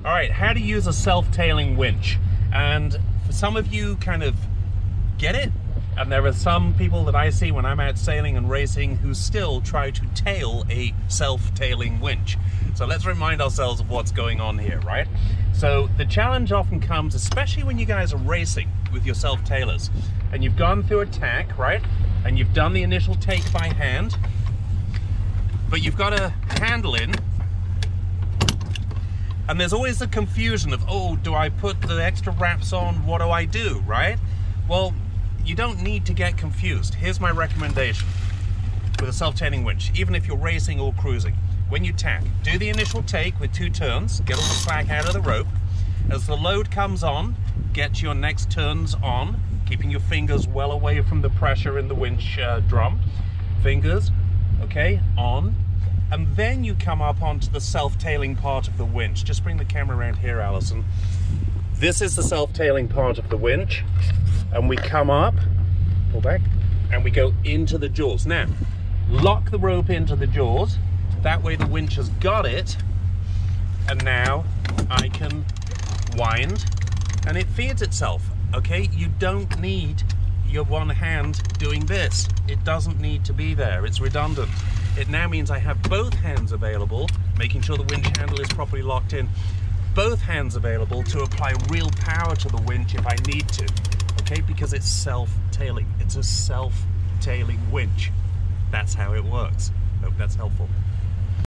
All right, how to use a self-tailing winch. And for some of you kind of get it, and there are some people that I see when I'm out sailing and racing who still try to tail a self-tailing winch. So let's remind ourselves of what's going on here, right? So the challenge often comes, especially when you guys are racing with your self-tailers, and you've gone through a tack, right? And you've done the initial take by hand, but you've got a handle in, and there's always the confusion of, oh, do I put the extra wraps on? What do I do, right? Well, you don't need to get confused. Here's my recommendation with a self-tailing winch, even if you're racing or cruising. When you tack, do the initial take with 2 turns, get all the slack out of the rope. As the load comes on, get your next turns on, keeping your fingers well away from the pressure in the winch drum. Fingers, okay, on. And then you come up onto the self-tailing part of the winch. Just bring the camera around here, Alison. This is the self-tailing part of the winch. And we come up, pull back, and we go into the jaws. Now, lock the rope into the jaws. That way the winch has got it. And now I can wind, and it feeds itself, okay? You don't need your one hand doing this. It doesn't need to be there. It's redundant. It now means I have both hands available, making sure the winch handle is properly locked in. Both hands available to apply real power to the winch if I need to, okay? Because it's self-tailing. It's a self-tailing winch. That's how it works. Hope that's helpful.